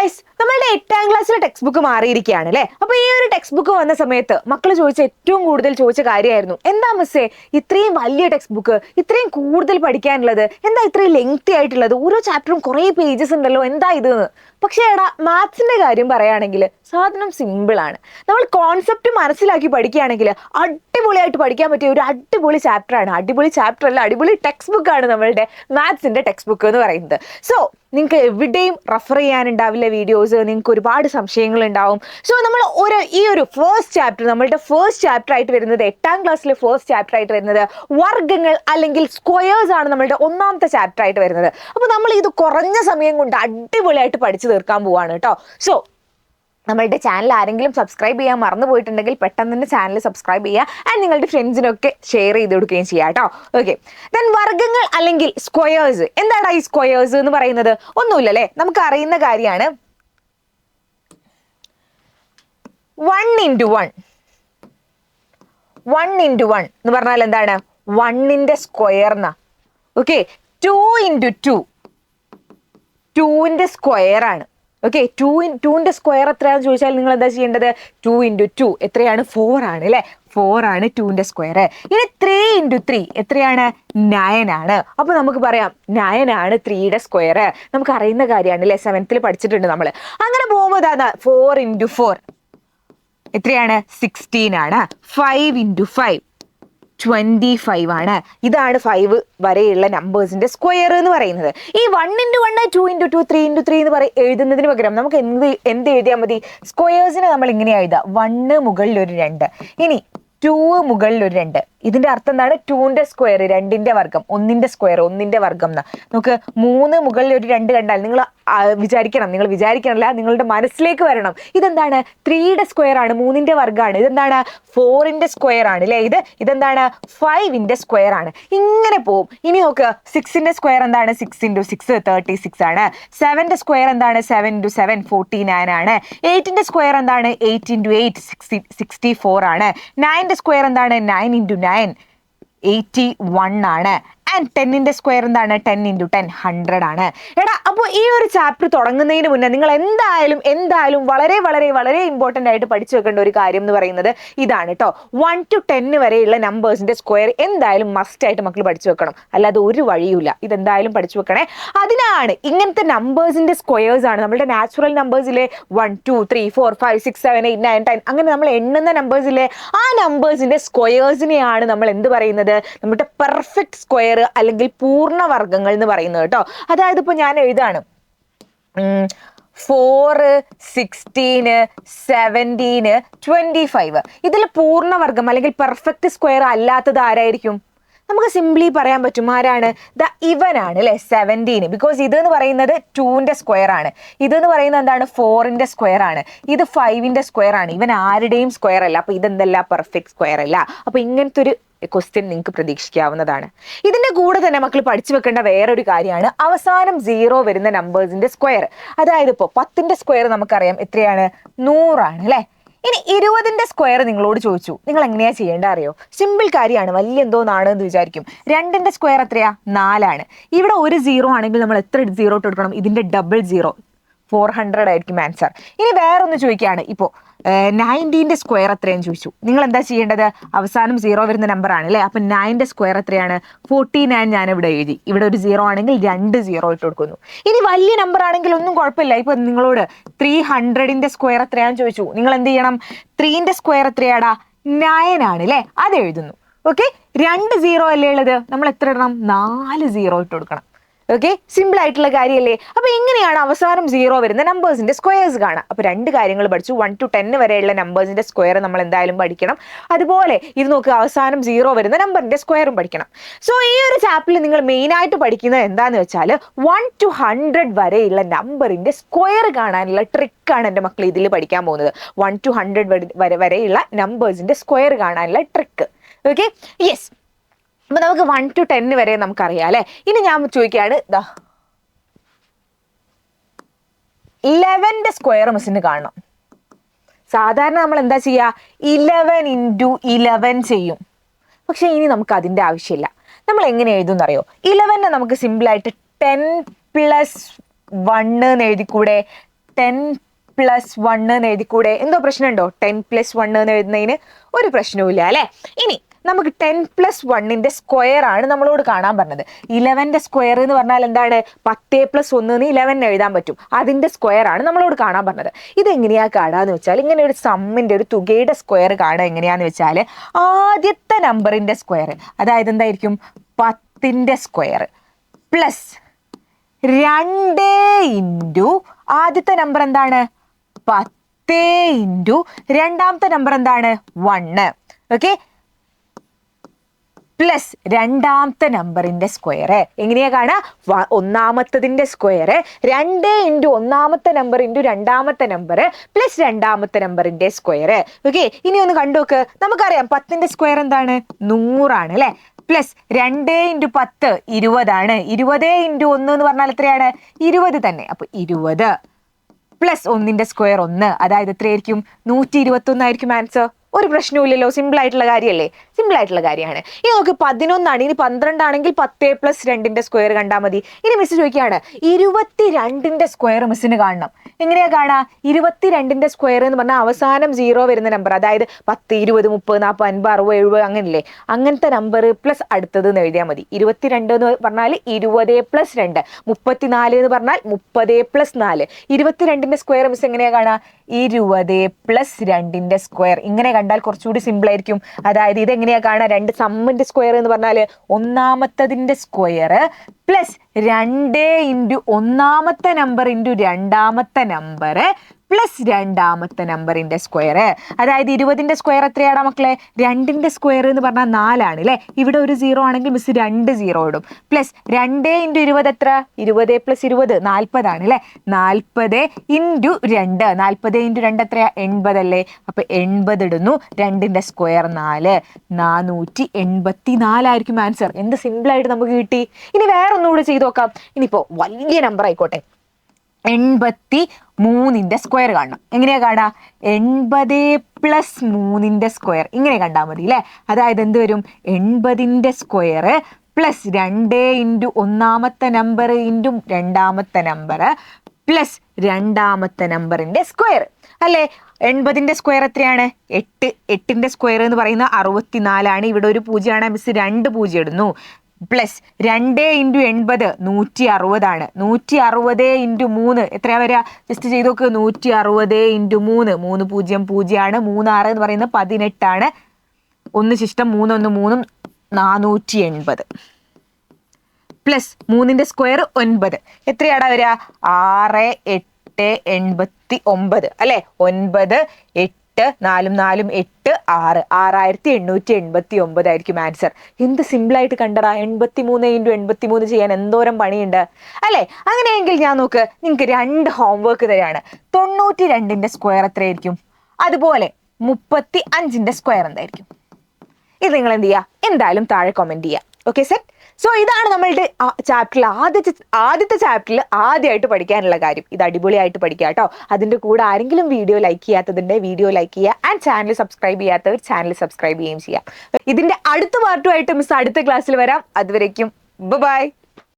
Guys, നമ്മളുടെ 8ാം ക്ലാസ്സിലെ text book മാറിയിരിക്കുകയാണ് അല്ലേ? അപ്പൊ ഈ ഒരു ടെക്സ്റ്റ് ബുക്ക് വന്ന സമയത്ത് മക്കൾ ചോദിച്ച ഏറ്റവും കൂടുതൽ ചോദിച്ച കാര്യമായിരുന്നു, എന്താ മിസ്സേ ഇത്രയും വലിയ ടെക്സ്റ്റ് ബുക്ക്, ഇത്രയും കൂടുതൽ പഠിക്കാനുള്ളത്, എന്താ ഇത്രയും ലെങ്തി ആയിട്ടുള്ളത്, ഓരോ ചാപ്റ്ററും കുറെ പേജസ് ഉണ്ടല്ലോ, എന്താ ഇതെന്ന്. പക്ഷേ എടാ, മാത്സിന്റെ കാര്യം പറയുകയാണെങ്കിൽ സാധനം സിമ്പിൾ ആണ്. നമ്മൾ കോൺസെപ്റ്റ് മനസ്സിലാക്കി പഠിക്കുകയാണെങ്കിൽ അടിപൊളിയായിട്ട് പഠിക്കാൻ പറ്റിയ ഒരു അടിപൊളി ചാപ്റ്റർ ആണ്. അടിപൊളി ചാപ്റ്റർ അല്ല, അടിപൊളി ടെക്സ്റ്റ് ബുക്ക് ആണ് നമ്മളുടെ മാത്സിന്റെ ടെക്സ്റ്റ് ബുക്ക് എന്ന് പറയുന്നത്. സോ നിങ്ങൾക്ക് എവിടെയും റെഫർ ചെയ്യാനുണ്ടാവില്ല വീഡിയോസ്, നിങ്ങൾക്ക് ഒരുപാട് സംശയങ്ങൾ ഉണ്ടാവും. സോ നമ്മൾ ഈ ഒരു ഫസ്റ്റ് ചാപ്റ്റർ, നമ്മളുടെ ഫസ്റ്റ് ചാപ്റ്റർ ആയിട്ട് വരുന്നത് 8ാം ക്ലാസ്സിലെ ഫസ്റ്റ് ചാപ്റ്റർ ആയിട്ട് വരുന്നത് വർഗ്ഗങ്ങൾ അല്ലെങ്കിൽ സ്ക്വയേഴ്സ് ആണ് നമ്മളുടെ ഒന്നാമത്തെ ചാപ്റ്റർ ആയിട്ട് വരുന്നത്. അപ്പോൾ നമ്മൾ ഇത് കുറഞ്ഞ സമയം കൊണ്ട് അടിപൊളിയായിട്ട് പഠിച്ചു തീർക്കാൻ പോവാണ് കേട്ടോ. സോ നമ്മളുടെ ചാനൽ ആരെങ്കിലും സബ്സ്ക്രൈബ് ചെയ്യാൻ മറന്നു പോയിട്ടുണ്ടെങ്കിൽ പെട്ടെന്ന് തന്നെ ചാനൽ സബ്സ്ക്രൈബ് ചെയ്യുക, ആൻഡ് നിങ്ങളുടെ ഫ്രണ്ട്സിനൊക്കെ ഷെയർ ചെയ്ത് കൊടുക്കുകയും ചെയ്യുക കേട്ടോ. ഓക്കെ, ദെൻ വർഗ്ഗങ്ങൾ അല്ലെങ്കിൽ സ്ക്വയേഴ്സ്. എന്താണ് ഈ സ്ക്വയേഴ്സ് എന്ന് പറയുന്നത്? ഒന്നുമില്ലല്ലേ, നമുക്ക് അറിയുന്ന കാര്യമാണ്. 1 into 1 എന്ന് പറഞ്ഞാൽ എന്താണ്? 1ന്റെ സ്ക്വയർ എന്നാ. ഓക്കെ, 2 into 2 2ന്റെ സ്ക്വയർ ആണ്. ഓക്കെ, 2ന്റെ സ്ക്വയർ എത്രയാണെന്ന് ചോദിച്ചാൽ നിങ്ങൾ എന്താ ചെയ്യേണ്ടത്? 2 into 2 എത്രയാണ്? 4 ആണ് അല്ലേ? 4 ആണ് 2ന്റെ സ്ക്വയർ. ഇനി 3 into 3 എത്രയാണ്? 9 ആണ്. അപ്പൊ നമുക്ക് പറയാം 9 ആണ് 3യുടെ സ്ക്വയർ. നമുക്ക് അറിയുന്ന കാര്യമാണ് അല്ലേ, 7th പഠിച്ചിട്ടുണ്ട് നമ്മൾ. അങ്ങനെ പോകുമ്പോൾ 4 into 4 എത്രയാണ്? 16 ആണ്. 5 into 5 25 ആണ്. ഇതാണ് 5 വരെയുള്ള നമ്പേഴ്സിന്റെ സ്ക്വയർ എന്ന് പറയുന്നത്. ഈ 1 into 1 2 into 2 3 into 3 എന്ന് എഴുതുന്നതിന് പകരം നമുക്ക് എന്ത് എഴുതിയാൽ മതി? സ്ക്വയേഴ്സിനെ നമ്മൾ ഇങ്ങനെ എഴുതാം. 1 മുകളിൽ ഒരു 2, ഇനി 2 മുകളിൽ ഒരു 2. ഇതിന്റെ അർത്ഥം എന്താണ്? 2ന്റെ സ്ക്വയർ 2ന്റെ വർഗം, 1ന്റെ സ്ക്വയർ 1ന്റെ വർഗം എന്ന്. നമുക്ക് 3 മുകളിൽ ഒരു 2 കണ്ടാൽ നിങ്ങൾ വിചാരിക്കണമല്ല, നിങ്ങളുടെ മനസ്സിലേക്ക് വരണം. ഇതെന്താണ്? 3യുടെ സ്ക്വയർ ആണ്, 3ന്റെ വർഗ്ഗമാണ്. ഇതെന്താണ്? 4ന്റെ സ്ക്വയർ ആണ് അല്ലേ? ഇതെന്താണ്? 5ന്റെ സ്ക്വയർ ആണ്. ഇങ്ങനെ പോവും. ഇനി നോക്ക്, 6ന്റെ സ്ക്വയർ എന്താണ്? 6 into 6 36 ആണ്. 7ന്റെ സ്ക്വയർ എന്താണ്? 7 into 7 49 ആണ്. 8ന്റെ സ്ക്വയർ എന്താണ്? 8 into 8 64 ആണ്. 9ന്റെ സ്ക്വയർ എന്താണ്? 9 into 9 81 ആണ്. ആൻഡ് 10ന്റെ സ്ക്വയർ എന്താണ്? 10 into 10 100 ആണ്. എടാ, അപ്പോൾ ഈ ഒരു ചാപ്റ്റർ തുടങ്ങുന്നതിന് മുന്നേ നിങ്ങൾ എന്തായാലും വളരെ വളരെ വളരെ ഇമ്പോർട്ടൻ്റ് ആയിട്ട് പഠിച്ചു വെക്കേണ്ട ഒരു കാര്യം എന്ന് പറയുന്നത് ഇതാണ് കേട്ടോ. 1 to 10 വരെയുള്ള നമ്പേഴ്സിന്റെ സ്ക്വയർ എന്തായാലും മസ്റ്റ് ആയിട്ട് മക്കൾ പഠിച്ചു വെക്കണം, അല്ലാതെ ഒരു വഴിയുമില്ല. ഇതെന്തായാലും പഠിച്ചു വെക്കണേ. അതിനാണ് ഇങ്ങനത്തെ നമ്പേഴ്സിന്റെ സ്ക്വയേഴ്സ് ആണ് നമ്മുടെ നാച്ചുറൽ നമ്പേഴ്സിലെ 1 2 3 4 5 6 7 8 9 10 അങ്ങനെ നമ്മൾ എണ്ണുന്ന നമ്പേഴ്സിലെ ആ നമ്പേഴ്സിന്റെ സ്ക്വയേഴ്സിനെയാണ് നമ്മൾ എന്ത് പറയുന്നത്? നമ്മുടെ പെർഫെക്റ്റ് സ്ക്വയർ അല്ലെങ്കിൽ പൂർണ്ണവർഗ്ഗങ്ങൾ എന്ന് പറയുന്നത് കേട്ടോ. അതായത് ഇപ്പൊ ഞാൻ എഴുതാണ് 4 16 17 25. ഇതിൽ പൂർണ്ണവർഗ്ഗം അല്ലെങ്കിൽ പെർഫെക്റ്റ് സ്ക്വയർ അല്ലാത്തത് ആരായിരിക്കും? നമുക്ക് സിംപ്ലി പറയാൻ പറ്റും. ആരാണ്? ഇവനാണ് അല്ലെ, 17. ബിക്കോസ് ഇതെന്ന് പറയുന്നത് 2ന്റെ സ്ക്വയർ ആണ്. ഇതെന്ന് പറയുന്നത് എന്താണ്? 4ന്റെ സ്ക്വയർ ആണ്. ഇത് 5ന്റെ സ്ക്വയർ ആണ്. ഇവൻ ആരുടെയും സ്ക്വയർ അല്ല. അപ്പൊ ഇതെന്തല്ല? പെർഫെക്റ്റ് സ്ക്വയർ അല്ല. അപ്പൊ ഇങ്ങനത്തെ ഒരു ക്വസ്റ്റ്യൻ നിങ്ങൾക്ക് പ്രതീക്ഷിക്കാവുന്നതാണ്. ഇതിന്റെ കൂടെ തന്നെ മക്കൾ പഠിച്ചു വെക്കേണ്ട വേറൊരു കാര്യമാണ് അവസാനം 0 വരുന്ന നമ്പേഴ്സിന്റെ സ്ക്വയർ. അതായത് ഇപ്പോൾ 10ന്റെ സ്ക്വയർ നമുക്കറിയാം എത്രയാണ്? 100 ആണ് അല്ലെ? ഇനി 20ന്റെ സ്ക്വയർ നിങ്ങളോട് ചോദിച്ചു, നിങ്ങൾ എങ്ങനെയാ ചെയ്യേണ്ട അറിയോ? സിമ്പിൾ കാര്യമാണ്, വലിയ എന്തോന്നാണ് എന്ന് വിചാരിക്കും. 2ന്റെ സ്ക്വയർ എത്രയാ? 4 ആണ്. ഇവിടെ ഒരു 0 ആണെങ്കിൽ നമ്മൾ എത്ര 0 ഇട്ട് കൊടുക്കണം? ഇതിന്റെ ഡബിൾ 0, 400 ആയിരിക്കും ആൻസർ. ഇനി വേറൊന്ന് ചോദിക്കുകയാണ്, ഇപ്പോൾ 19ന്റെ സ്ക്വയർ എത്രയാണെന്ന് ചോദിച്ചു. നിങ്ങൾ എന്താ ചെയ്യേണ്ടത്? അവസാനം 0 വരുന്ന നമ്പർ ആണ് അല്ലേ? അപ്പം 9ന്റെ സ്ക്വയർ എത്രയാണ്? 49. ഞാൻ ഇവിടെ എഴുതി. ഇവിടെ ഒരു 0 ആണെങ്കിൽ 2 0 ഇട്ട് കൊടുക്കുന്നു. ഇനി വലിയ നമ്പർ ആണെങ്കിൽ ഒന്നും കുഴപ്പമില്ല. ഇപ്പൊ നിങ്ങളോട് 300ന്റെ സ്ക്വയർ എത്രയാണെന്ന് ചോദിച്ചു. നിങ്ങൾ എന്ത് ചെയ്യണം? 3ന്റെ സ്ക്വയർ എത്രയാടാ? 9 ആണ് അല്ലേ? അത് എഴുതുന്നു. ഓക്കെ, 2 0 അല്ലേ ഉള്ളത്? നമ്മൾ എത്ര ഇടണം? 4 0 ഇട്ട് കൊടുക്കണം. ഓക്കെ, സിമ്പിൾ ആയിട്ടുള്ള കാര്യമല്ലേ? അപ്പൊ എങ്ങനെയാണ് അവസാനം 0 വരുന്ന നമ്പേഴ്സിന്റെ സ്ക്വയേഴ്സ് കാണാം? അപ്പൊ 2 കാര്യങ്ങൾ പഠിച്ചു. 1 to 10 വരെയുള്ള നമ്പേഴ്സിന്റെ സ്ക്വയർ നമ്മൾ എന്തായാലും പഠിക്കണം. അതുപോലെ ഇത് നോക്കുക, അവസാനം 0 വരുന്ന നമ്പറിന്റെ സ്ക്വയറും പഠിക്കണം. സോ ഈ ഒരു ചാപ്റ്ററിൽ നിങ്ങൾ മെയിൻ ആയിട്ട് പഠിക്കുന്നത് എന്താന്ന് വെച്ചാൽ 1 to 100 വരെയുള്ള നമ്പറിന്റെ സ്ക്വയർ കാണാനുള്ള ട്രിക്കാണ് എൻ്റെ മക്കൾ ഇതിൽ പഠിക്കാൻ പോകുന്നത്. 1 to 100 വരെയുള്ള നമ്പേഴ്സിന്റെ സ്ക്വയർ കാണാനുള്ള ട്രിക്ക്. Okay, yes. അപ്പൊ നമുക്ക് 1 to 10 വരെ നമുക്കറിയാം അല്ലെ? ഇനി ഞാൻ ചോദിക്കുകയാണ്, 11ന്റെ സ്ക്വയർ മിസ്സിന് കാണണം. സാധാരണ നമ്മൾ എന്താ ചെയ്യുക? 11 into 11 ചെയ്യും. പക്ഷെ ഇനി നമുക്ക് അതിന്റെ ആവശ്യമില്ല. നമ്മൾ എങ്ങനെ എഴുതും എന്നറിയോ? 11നെ നമുക്ക് സിമ്പിളായിട്ട് 10 + 1 എന്ന് എഴുതിക്കൂടെ? 10+1 എന്ന് എഴുതിക്കൂടെ? എന്തോ പ്രശ്നമുണ്ടോ 10+1 എന്ന് എഴുതുന്നതിന്? ഒരു പ്രശ്നവുമില്ല അല്ലെ. ഇനി നമുക്ക് 10+1 സ്ക്വയർ ആണ് നമ്മളോട് കാണാൻ പറഞ്ഞത്. 11 സ്ക്വയർ എന്ന് പറഞ്ഞാൽ എന്താണ്? 10+1 11 എഴുതാൻ പറ്റും. അതിന്റെ സ്ക്വയർ ആണ് നമ്മളോട് കാണാൻ പറഞ്ഞത്. ഇതെങ്ങനെയാ കാണാന്ന് വെച്ചാൽ, ഇങ്ങനെ ഒരു സമ്മിന്റെ ഒരു തുകയുടെ സ്ക്വയർ കാണുക എങ്ങനെയാന്ന് വെച്ചാൽ, ആദ്യത്തെ നമ്പറിന്റെ സ്ക്വയർ, അതായത് എന്തായിരിക്കും? 10ന്റെ സ്ക്വയർ പ്ലസ് 2 ഇൻറ്റു ആദ്യത്തെ നമ്പർ എന്താണ്? 10 ഇൻറ്റു രണ്ടാമത്തെ നമ്പർ എന്താണ്? 1. ഓക്കെ, പ്ലസ് രണ്ടാമത്തെ നമ്പറിന്റെ സ്ക്വയർ. എങ്ങനെയാ കാണാ? ഒന്നാമത്തതിന്റെ സ്ക്വയർ 2 ഇൻറ്റു ഒന്നാമത്തെ നമ്പർ ഇൻറ്റു രണ്ടാമത്തെ നമ്പർ പ്ലസ് രണ്ടാമത്തെ നമ്പറിന്റെ സ്ക്വയർ. ഓക്കെ, ഇനി ഒന്ന് കണ്ടുനോക്ക്. നമുക്കറിയാം 10ന്റെ സ്ക്വയർ എന്താണ്? 100 ആണ് അല്ലെ. പ്ലസ് 2 ഇൻറ്റു 10 20 ആണ്. 20 ഇൻറ്റു 1 എന്ന് പറഞ്ഞാൽ എത്രയാണ്? 20 തന്നെ. അപ്പൊ 20 പ്ലസ് 1ന്റെ സ്ക്വയർ 1, അതായത് എത്രയായിരിക്കും? 121 ആയിരിക്കും ആൻസർ. ഒരു പ്രശ്നവുമില്ലല്ലോ, സിമ്പിൾ ആയിട്ടുള്ള കാര്യമല്ലേ? സിമ്പിൾ ആയിട്ടുള്ള കാര്യമാണ്. ഇനി നമുക്ക് 11 ആണ്. ഇനി 12 ആണെങ്കിൽ 10+2ന്റെ സ്ക്വയർ കണ്ടാൽ മതി. ഇനി മിസ് ചോദിക്കുകയാണ് 22ന്റെ സ്ക്വയർ മിസ്സിന് കാണണം. എങ്ങനെയാ കാണാ? 22ന്റെ സ്ക്വയർ എന്ന് പറഞ്ഞാൽ അവസാനം 0 വരുന്ന നമ്പർ, അതായത് 10, 20, 30, 40, 50, 60, 70 അങ്ങനെയല്ലേ? അങ്ങനത്തെ നമ്പർ പ്ലസ് അടുത്തത് എന്ന് എഴുതിയാൽ മതി. 22 എന്ന് പറഞ്ഞാൽ 20+2, 34 എന്ന് പറഞ്ഞാൽ 30+4. 22ന്റെ സ്ക്വയർ മിസ് എങ്ങനെയാ കാണാ? 20+2ന്റെ സ്ക്വയർ. ഇങ്ങനെ കണ്ടാൽ കുറച്ചുകൂടി സിമ്പിൾ ആയിരിക്കും. അതായത് ഇതെങ്ങനെയാ കാണാ? രണ്ട് സമ്മിന്റെ സ്ക്വയർ എന്ന് പറഞ്ഞാൽ ഒന്നാമത്തതിന്റെ സ്ക്വയർ പ്ലസ് 2 ഇൻറ്റു ഒന്നാമത്തെ നമ്പർ ഇൻറ്റു രണ്ടാമത്തെ നമ്പർ പ്ലസ് രണ്ടാമത്തെ നമ്പറിന്റെ സ്ക്വയർ. അതായത് 20ന്റെ സ്ക്വയർ എത്രയാണ് മക്കളെ? 2ന്റെ സ്ക്വയർ എന്ന് പറഞ്ഞാൽ 4 ആണ് അല്ലെ. ഇവിടെ ഒരു 0 ആണെങ്കിൽ മിസ് 2 0 ഇടും. പ്ലസ് 2 ഇൻറ്റു 20 എത്ര? 20 പ്ലസ് 20 40 ആണ് അല്ലെ. 40 ഇൻറ്റു 2, 40 ഇൻറ്റു 2 എത്രയാ? 80 അല്ലേ. അപ്പൊ 80 ഇടുന്നു. 2ന്റെ സ്ക്വയർ 4, 484 ആയിരിക്കും ആൻസർ. എന്ത് സിമ്പിൾ ആയിട്ട് നമുക്ക് കിട്ടി. ഇനി വേറെ ഒന്നുകൂടി ചെയ്ത് നോക്കാം. ഇനിയിപ്പോ വലിയ നമ്പർ ആയിക്കോട്ടെ, 83ന്റെ സ്ക്വയർ കാണണം. എങ്ങനെയാ കാണാ? 80+3ന്റെ സ്ക്വയർ. ഇങ്ങനെ കണ്ടാൽ മതി അല്ലെ. അതായത് എന്ത് വരും? 80ന്റെ സ്ക്വയർ പ്ലസ് 2 ഇൻറ്റു ഒന്നാമത്തെ നമ്പർ ഇൻറ്റു രണ്ടാമത്തെ നമ്പർ പ്ലസ് രണ്ടാമത്തെ നമ്പറിന്റെ സ്ക്വയർ അല്ലെ. 80ന്റെ സ്ക്വയർ എത്രയാണ്? 8. 8ന്റെ സ്ക്വയർ എന്ന് പറയുന്നത് 64 ആണ്. ഇവിടെ ഒരു 0 ആണ്, മിസ് 2 0 ഇടുന്നു. പ്ലസ് 2 ഇൻറ്റു 80 160 ആണ്. 160 ഇൻറ്റു 3 എത്രയാ വരിക? ജസ്റ്റ് ചെയ്ത് നോക്ക്. 160 ഇൻറ്റു 3, 3 0 0 ആണ്. 3 6 എന്ന് പറയുന്നത് 18 ആണ്. 1 ശിഷ്ടം 3 1 3 480 പ്ലസ് 3ന്റെ സ്ക്വയർ 9 എത്രയാടാ വരിക? 6 8 89 അല്ലെ. 9 8 4 4 8 6 6889 ആയിരിക്കും ആൻസർ. എന്ത് സിമ്പിൾ ആയിട്ട് കണ്ടടാ. 83 ഇൻറ്റു 83 ചെയ്യാൻ എന്തോരം പണിയുണ്ട് അല്ലെ. അങ്ങനെയെങ്കിൽ ഞാൻ നോക്ക്, നിങ്ങൾക്ക് 2 ഹോംവർക്ക് തരാണ്. 92ന്റെ സ്ക്വയർ എത്രയായിരിക്കും? അതുപോലെ 35ന്റെ സ്ക്വയർ എന്തായിരിക്കും? ഇത് നിങ്ങൾ എന്ത് ചെയ്യുക? എന്തായാലും താഴെ കമന്റ് ചെയ്യുക. Okay set. സോ ഇതാണ് നമ്മളുടെ ചാപ്റ്ററിൽ ആദ്യത്തെ ചാപ്റ്ററിൽ ആദ്യമായിട്ട് പഠിക്കാനുള്ള കാര്യം. ഇത് അടിപൊളിയായിട്ട് പഠിക്കുക കേട്ടോ. അതിൻ്റെ കൂടെ ആരെങ്കിലും വീഡിയോ ലൈക്ക് ചെയ്യാത്തതിൻ്റെ വീഡിയോ ലൈക്ക് ചെയ്യുക, ആൻഡ് ചാനൽ സബ്സ്ക്രൈബ് ചെയ്യാത്തവർ ചാനൽ സബ്സ്ക്രൈബ് ചെയ്യുകയും ചെയ്യാം. ഇതിൻ്റെ അടുത്ത പാർട്ടുമായിട്ട് മിസ് അടുത്ത ക്ലാസ്സിൽ വരാം. അതുവരേക്കും ബൈ.